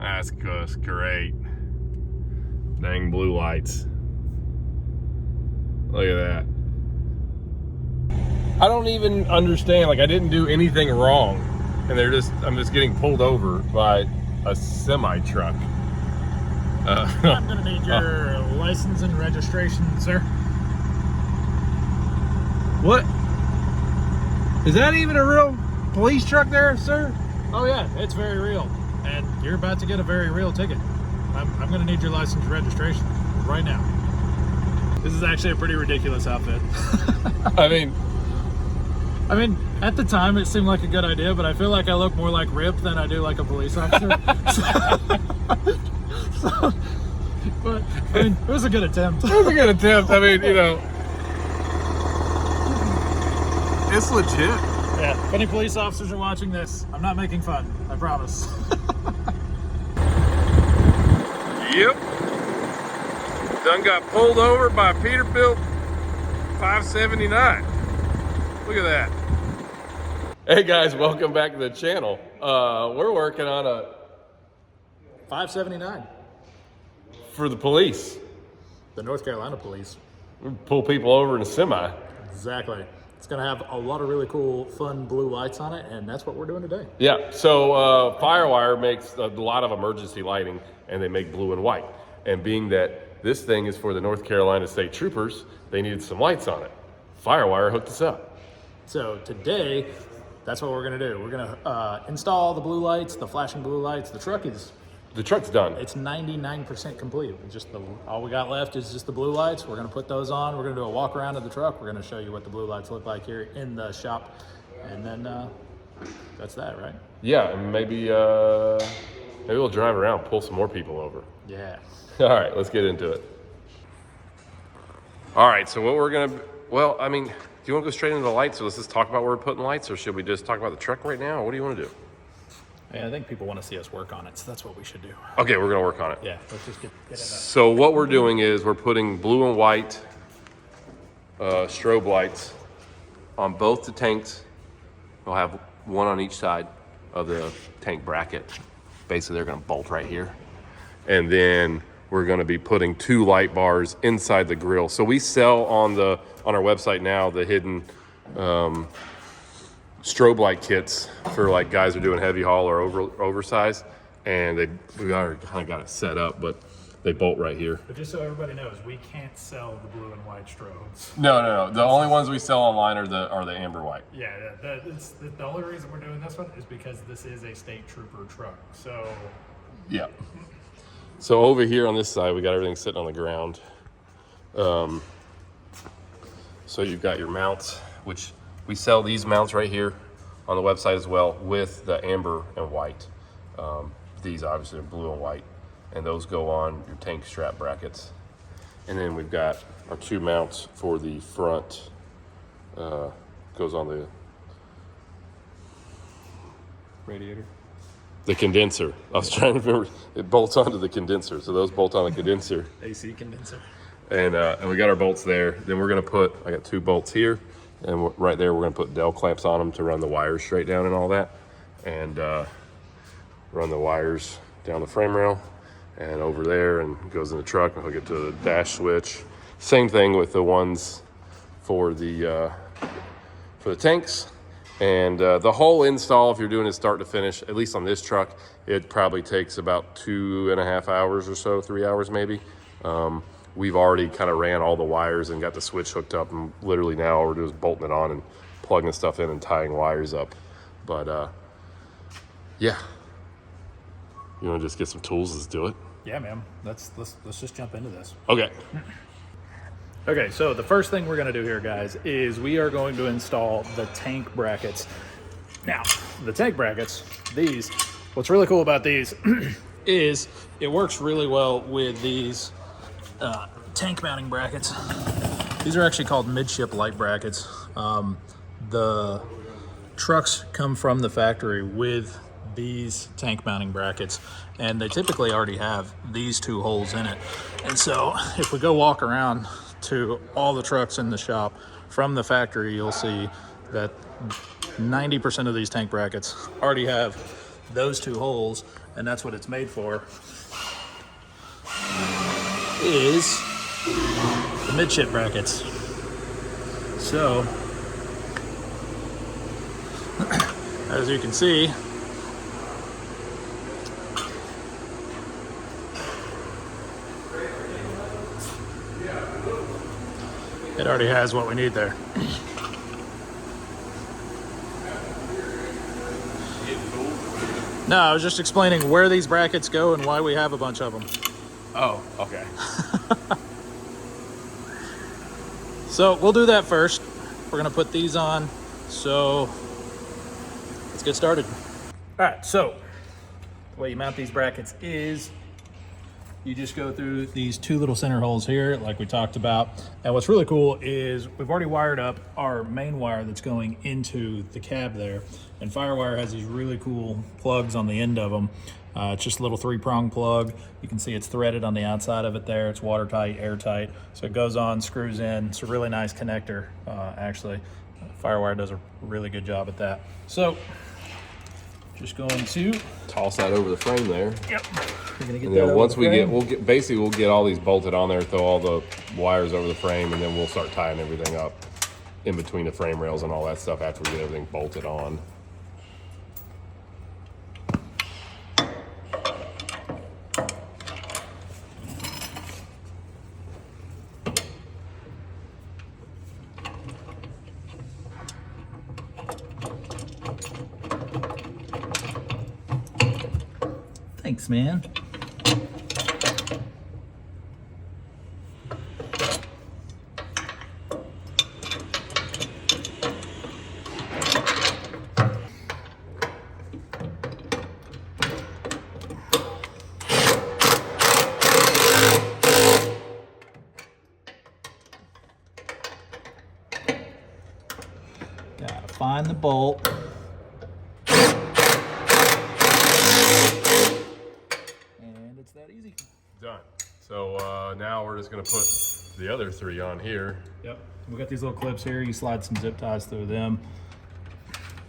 That's just great. Dang blue lights. Look at that. I don't even understand, like I didn't do anything wrong. And I'm just getting pulled over by a semi truck. I'm gonna need your license and registration, sir. What? Is that even a real police truck there, sir? Oh yeah, it's very real. And you're about to get a very real ticket. I'm gonna need your license and registration right now. This is actually a pretty ridiculous outfit. I mean, at the time it seemed like a good idea, but I feel like I look more like Rip than I do like a police officer. But I mean, it was a good attempt. it was a good attempt. I mean, you know, it's legit. Yeah, if any police officers are watching this, I'm not making fun, I promise. Yep. Done got pulled over by Peterbilt 579. Look at that. Hey guys, welcome back to the channel. We're working on a 579. for the police. The North Carolina police. We pull people over in a semi. Exactly. It's gonna have a lot of really cool, fun blue lights on it, and that's what we're doing today. Yeah, so FIREWIRE makes a lot of emergency lighting, and they make blue and white. And being that this thing is for the North Carolina State Troupers, they needed some lights on it. FIREWIRE hooked us up. So today, that's what we're gonna do. We're gonna install the blue lights, the flashing blue lights. The truck's done. It's 99% complete. All we got left is just the blue lights. We're gonna put those on. We're gonna do a walk around of the truck. We're gonna show you what the blue lights look like here in the shop. And then that's that, right? Yeah, and maybe we'll drive around, pull some more people over. Yeah. All right, let's get into it. All right, so what we're gonna, well, I mean, do you want to go straight into the lights? So let's just talk about where we're putting lights, or should we just talk about the truck right now? Or what do you want to do? Yeah, I think people want to see us work on it, so that's what we should do. Okay, we're gonna work on it. Yeah, let's just get in there. So what we're doing is we're putting blue and white strobe lights on both the tanks. We'll have one on each side of the tank bracket. Basically, they're gonna bolt right here. And then we're gonna be putting 2 light bars inside the grill. So we sell on our website now the hidden strobe light kits for like guys who are doing heavy haul or oversized, and we already kind of got it set up, but they bolt right here. But just so everybody knows, we can't sell the blue and white strobes. No. The only ones we sell online are the amber white. Yeah, the only reason we're doing this one is because this is a state trooper truck. So yeah. So over here on this side, we got everything sitting on the ground. So you've got your mounts, which we sell these mounts right here on the website as well with the amber and white. These obviously are blue and white, and those go on your tank strap brackets. And then we've got our 2 mounts for the front, goes on the radiator. The condenser. I was trying to remember. It bolts onto the condenser. So those bolt on the condenser. AC condenser. And we got our bolts there. Then we're gonna put, I got 2 bolts here. And right there, we're gonna put Dell clamps on them to run the wires straight down and all that. And run the wires down the frame rail and over there, and it goes in the truck and hook it to the dash switch. Same thing with the ones for the tanks. And the whole install, if you're doing it start to finish, at least on this truck, it probably takes about 2.5 hours or so, 3 hours maybe. We've already kind of ran all the wires and got the switch hooked up, and literally now all we're doing is bolting it on and plugging the stuff in and tying wires up. But yeah, you want to just get some tools? Let's do it. Yeah, man. Let's just jump into this. Okay. Okay, so the first thing we're going to do here, guys, is we are going to install the tank brackets. Now, the tank brackets, what's really cool about these is it works really well with these tank mounting brackets. These are actually called midship light brackets. The trucks come from the factory with these tank mounting brackets, and they typically already have these 2 holes in it. And so if we go walk around to all the trucks in the shop from the factory, you'll see that 90% of these tank brackets already have those 2 holes, and that's what it's made for, is the midship brackets. So, as you can see, it already has what we need there. No, I was just explaining where these brackets go and why we have a bunch of them. Oh, okay. So we'll do that first. We're gonna put these on. So let's get started. All right, so the way you mount these brackets is you just go through these two little center holes here, like we talked about. And what's really cool is we've already wired up our main wire that's going into the cab there. And FireWire has these really cool plugs on the end of them. It's just a little 3-prong plug. You can see it's threaded on the outside of it there. It's watertight, airtight. So it goes on, screws in. It's a really nice connector, actually. FireWire does a really good job at that. So just going to Toss that over the frame there. Yep. We're gonna get And that then over once the we frame. we'll get all these bolted on there, throw all the wires over the frame, and then we'll start tying everything up in between the frame rails and all that stuff after we get everything bolted on. Thanks, man. Gotta find the bolt. It's that easy. Done. So now we're just gonna put the other 3 on here. Yep. We got these little clips here. You slide some zip ties through them.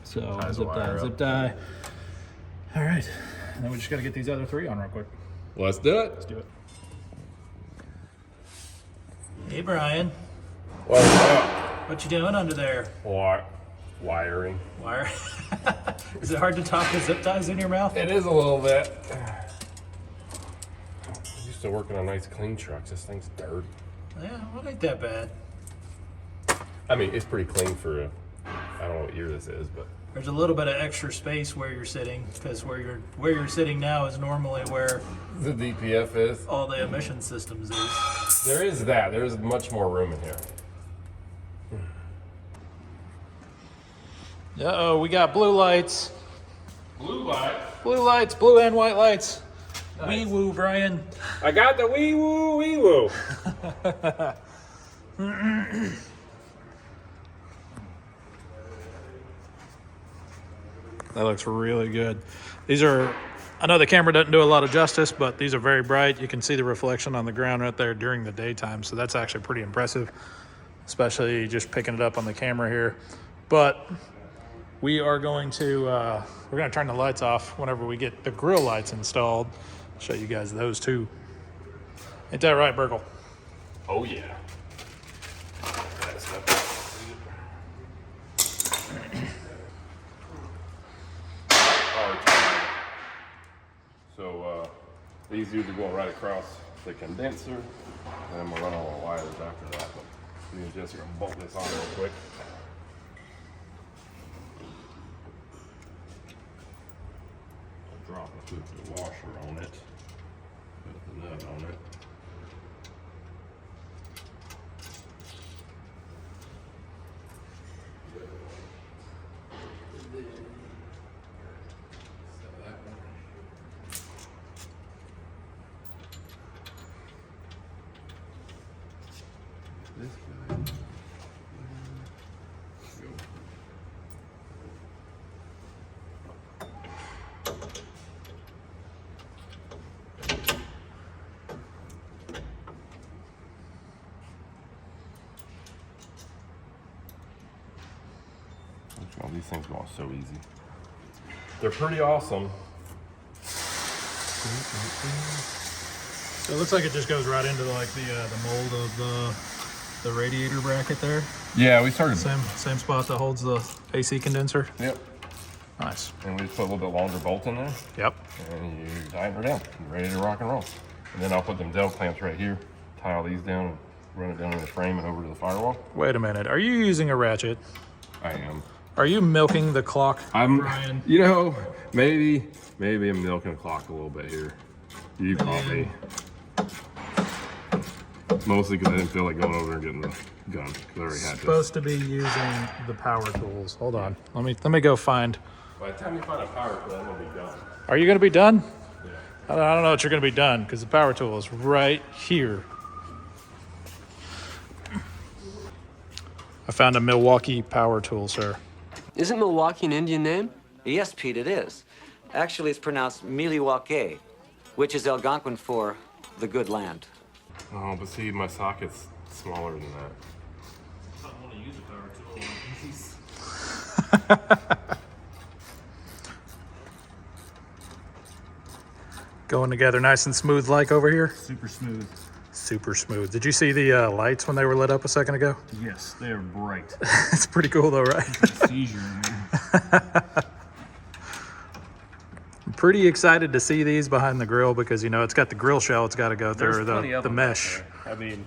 So Ties the zip tie, wire zip up. tie. All right. And then we just got to get these other 3 on real quick. Let's do it. Let's do it. Hey, Brian. What's up? What you doing under there? Wiring. Wire. Is it hard to talk with zip ties in your mouth? It is a little bit. Used to working on nice clean trucks. This thing's dirt. Yeah, well, it ain't that bad. I mean, it's pretty clean for I don't know what year this is, but There's a little bit of extra space where you're sitting, because where you're sitting now is normally where the DPF is. all the emission systems is. There is that. There's much more room in here. Uh-oh, we got blue lights. Blue light. Blue lights, blue and white lights. Nice. Wee woo, Brian. I got the wee woo wee woo. That looks really good. These are, I know the camera doesn't do a lot of justice, but these are very bright. You can see the reflection on the ground right there during the daytime. So that's actually pretty impressive, especially just picking it up on the camera here. But we are going to, we're going to turn the lights off whenever we get the grill lights installed. I'll show you guys those too. Ain't that right, Burkle? Oh yeah. So these dudes are going right across the condenser, and then we'll run all the wires after that. But me and Jesse are gonna bolt this on real quick. I'll drop the washer on it, put the nut on it. This guy. Go. These things go on so easy. They're pretty awesome. So it looks like it just goes right into like the mold of the radiator bracket there. Yeah, we started. Same spot that holds the AC condenser. Yep. Nice. And we just put a little bit longer bolt in there. Yep. And you tighten her down. You're ready to rock and roll. And then I'll put them Del clamps right here, tie all these down, and run it down in the frame and over to the firewall. Wait a minute. Are you using a ratchet? I am. Are you milking the clock, Brian? You know, maybe I'm milking the clock a little bit here. You caught me. Mostly because I didn't feel like going over and getting the gun. Because I already had Supposed to be using the power tools. Hold on. Let me go find. By the time you find a power tool, I'm gonna be done. Are you going to be done? Yeah. I don't know what you're going to be done because the power tool is right here. I found a Milwaukee power tool, sir. Isn't Milwaukee an Indian name? Yes, Pete, it is. Actually, it's pronounced Milwaukee, which is Algonquin for the good land. Oh, but see, my socket's smaller than that. I don't want to use a power tool. Going together nice and smooth like over here? Super smooth. Super smooth. Did you see the lights when they were lit up a second ago? Yes, they are bright. It's pretty cool though, right? Seizure in here. I'm pretty excited to see these behind the grill because, you know, it's got the grill shell. It's got to go through There's plenty of the them back mesh. there. I mean,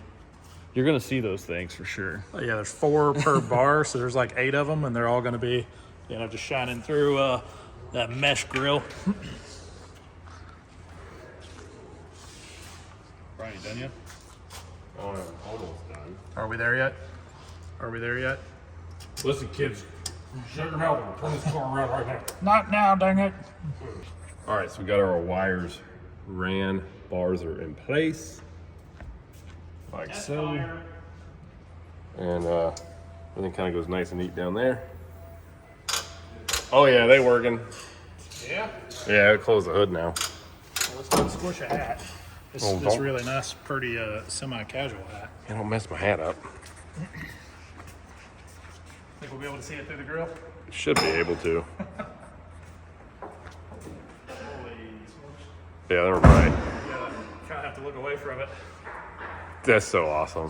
you're gonna see those things for sure. Yeah, there's 4 per bar, so there's like 8 of them, and they're all going to be, you know, just shining through that mesh grill. Brian, you done yet? Oh, I'm almost done. Are we there yet? Are we there yet? Listen, kids, shut your mouth and turn this car around right now. Not now, dang it. All right, so we got our wires ran. Bars are in place, like so. And everything kind of goes nice and neat down there. Oh yeah, they working. Yeah? Yeah, I close the hood now. Well, let's go squish a hat. This Oh, this don't- really nice, pretty semi-casual hat. Yeah, don't mess my hat up. Think we'll be able to see it through the grill? Should be able to. Yeah, they're right. Yeah, kind of have to look away from it. That's so awesome.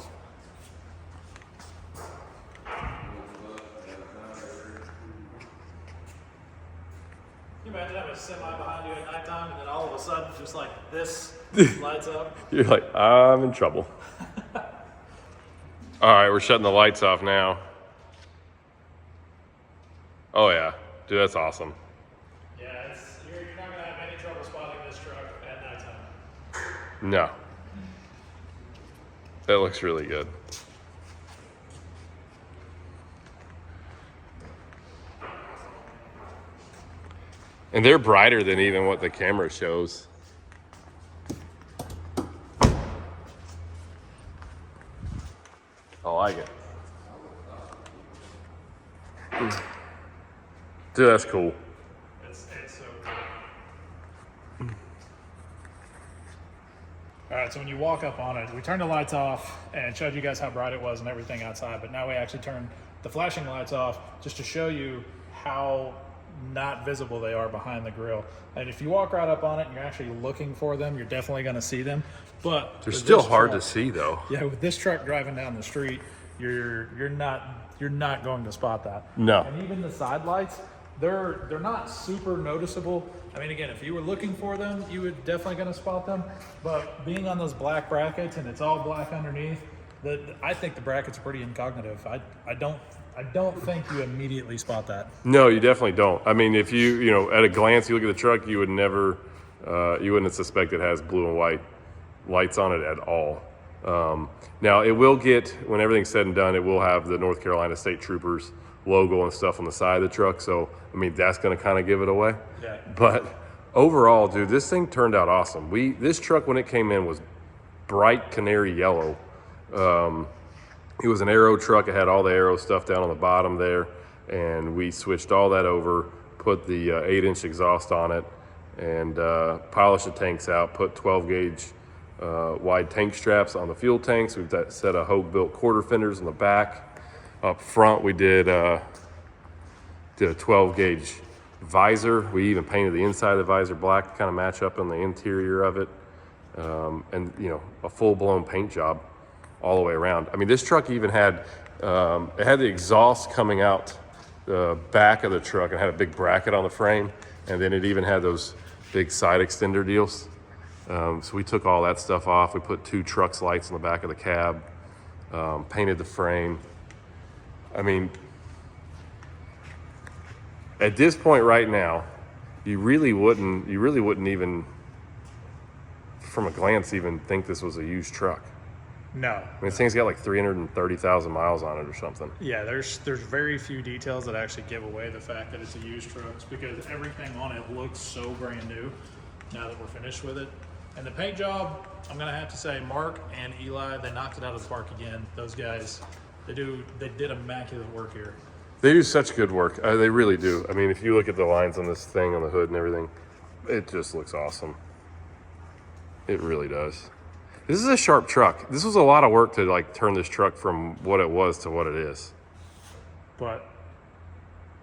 Can you imagine having a semi behind you at nighttime and then all of a sudden just like this lights up? You're like, I'm in trouble. All right, we're shutting the lights off now. Oh yeah, dude, that's awesome. Yeah, you're not going to have any trouble spotting this truck at nighttime. No. That looks really good. And they're brighter than even what the camera shows. I like it. Dude, that's cool. It's so cool. All right, so when you walk up on it, we turned the lights off and showed you guys how bright it was and everything outside, but now we actually turned the flashing lights off just to show you how not visible they are behind the grill. And if you walk right up on it and you're actually looking for them, you're definitely going to see them. But They're with still this hard truck- to see though. Yeah, with this truck driving down the street, you're not going to spot that. No. And even the side lights, they're not super noticeable. I mean, again, if you were looking for them, you would definitely going to spot them. But being on those black brackets and it's all black underneath, I think the brackets are pretty incognitive. I don't think you immediately spot that. No, you definitely don't. I mean, if you know, at a glance, you look at the truck, you would never, you wouldn't suspect it has blue and white lights on it at all. Now, it will get, when everything's said and done, it will have the North Carolina State Troupers logo and stuff on the side of the truck. So, I mean, that's going to kind of give it away. Yeah. But overall, dude, this thing turned out awesome. This truck, when it came in, was bright canary yellow. It was an aero truck. It had all the aero stuff down on the bottom there. And we switched all that over, put the 8-inch exhaust on it, and polished the tanks out, put 12-gauge wide tank straps on the fuel tanks. We've got a set of Hogue-built quarter fenders in the back. Up front, we did a 12-gauge Visor, we even painted the inside of the visor black to kind of match up on the interior of it. And you know, a full-blown paint job all the way around. I mean, this truck even had, it had the exhaust coming out the back of the truck and had a big bracket on the frame. And then it even had those big side extender deals. So we took all that stuff off. We put 2 trucks lights on the back of the cab, painted the frame. I mean, at this point right now, you really wouldn't even, from a glance, even think this was a used truck. No. I mean, this thing's got like 330,000 miles on it or something. Yeah, there's very few details that actually give away the fact that it's a used truck, because everything on it looks so brand new now that we're finished with it. And the paint job, I'm gonna have to say, Mark and Eli, they knocked it out of the park again. Those guys, they did immaculate work here. They do such good work. They really do. I mean, if you look at the lines on this thing on the hood and everything, it just looks awesome. It really does. This is a sharp truck. This was a lot of work to like turn this truck from what it was to what it is. But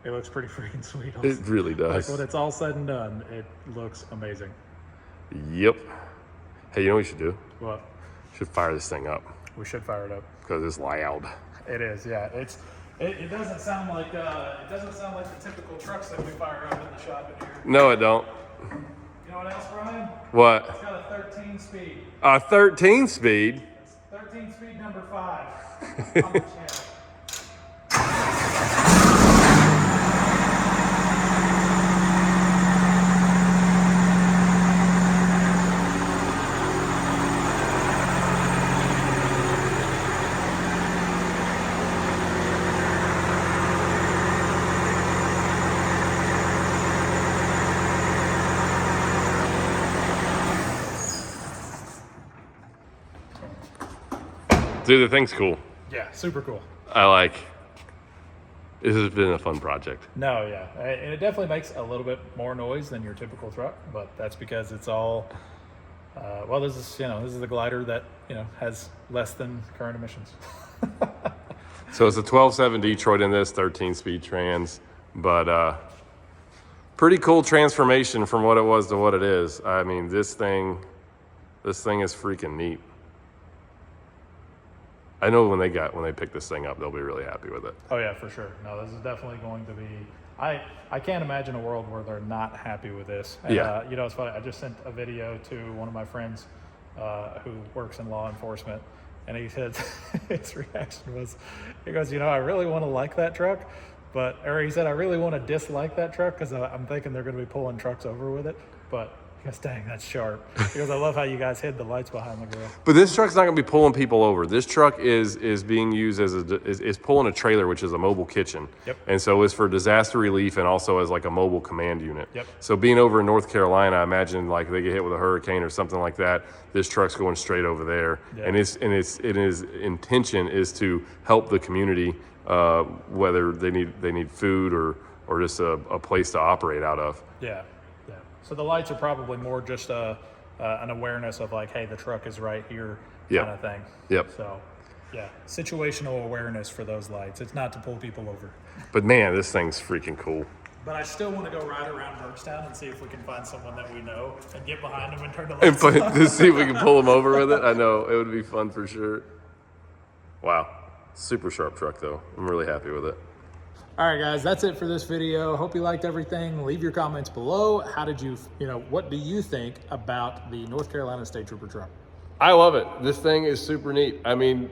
it looks pretty freaking sweet. It really does. Like when it's all said and done, it looks amazing. Yep. Hey, you know what we should do? What? Should fire this thing up We should fire it up. because it's loud. It is, yeah. It doesn't sound like the typical trucks that we fire up in the shop in here. No, it don't. You know what else, Brian? What? It's got a 13 speed. A 13 speed? It's 13 speed number 5 on the channel. Dude, the thing's cool. Yeah, super cool. This has been a fun project. No, yeah, and it definitely makes a little bit more noise than your typical truck, but that's because it's all. Well, this is the glider that has less than current emissions. So it's a 12.7 Detroit in this, 13-speed trans, but pretty cool transformation from what it was to what it is. I mean, this thing is freaking neat. I know when they pick this thing up, they'll be really happy with it. Oh yeah, for sure. No, this is definitely going to be. I can't imagine a world where they're not happy with this. And, Yeah. It's funny. I just sent a video to one of my friends who works in law enforcement, and he said his reaction was, he goes, I really want to like that truck, or he said, I really want to dislike that truck because I'm thinking they're going to be pulling trucks over with it, but. He goes, dang, that's sharp. He goes, I love how you guys hid the lights behind the grill. But this truck's not going to be pulling people over. This truck is being used is pulling a trailer, which is a mobile kitchen. Yep. And so it's for disaster relief and also as like a mobile command unit. Yep. So being over in North Carolina, I imagine like they get hit with a hurricane or something like that. This truck's going straight over there, Yeah. and its intention is to help the community, whether they need food or just a place to operate out of. Yeah. So the lights are probably more just an awareness of like, hey, the truck is right here, Yep. kind of thing. Yep. So, yeah, situational awareness for those lights. It's not to pull people over. But man, this thing's freaking cool. But I still want to go ride around Burgestown and see if we can find someone that we know and get behind them and turn the And lights on. to see if we can pull them over with it. I know it would be fun for sure. Wow, super sharp truck though. I'm really happy with it. All right, guys, that's it for this video. Hope you liked everything. Leave your comments below. How did you, what do you think about the North Carolina State Trooper truck? I love it. This thing is super neat. I mean,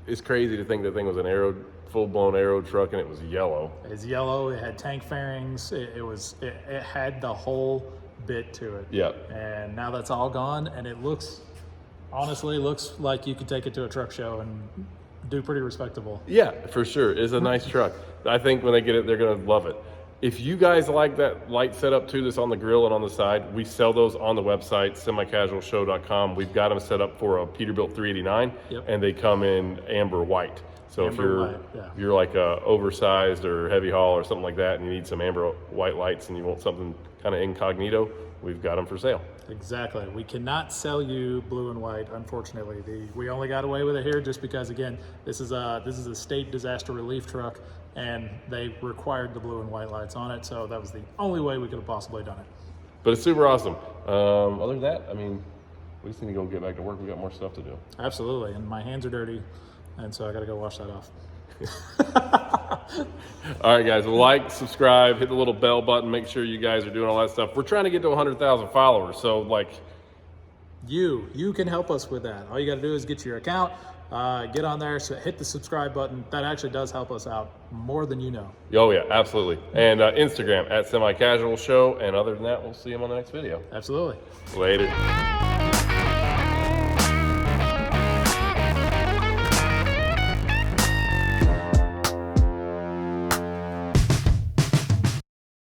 it's crazy to think the thing was an full-blown aero truck and it was yellow. It's yellow. It had tank fairings. It had the whole bit to it. Yep. And now that's all gone, and it honestly looks like you could take it to a truck show and do pretty respectable. Yeah, for sure. It's a nice truck. I think when they get it, they're going to love it. If you guys like that light setup too, that's on the grill and on the side, we sell those on the website, semicasualshow.com. We've got them set up for a Peterbilt 389, Yep. and they come in amber white. So Amber white, if you're like a oversized or heavy haul or something like that, and you need some amber white lights and you want something kind of incognito, we've got them for sale. Exactly. We cannot sell you blue and white, unfortunately. We only got away with it here just because, again, this is a state disaster relief truck. and they required the blue and white lights on it, so that was the only way we could have possibly done it. But it's super awesome. Other than that, I mean, we just need to go get back to work. We got more stuff to do. Absolutely, and my hands are dirty, and so I got to go wash that off. All right, guys, like, subscribe, hit the little bell button, make sure you guys are doing all that stuff. We're trying to get to 100,000 followers, so like, You can help us with that. All you got to do is get your account, get on there, so hit the subscribe button. That actually does help us out more than you know. oh yeah, absolutely. And Instagram at Semi Casual Show. And other than that, we'll see you on the next video. Absolutely. Later.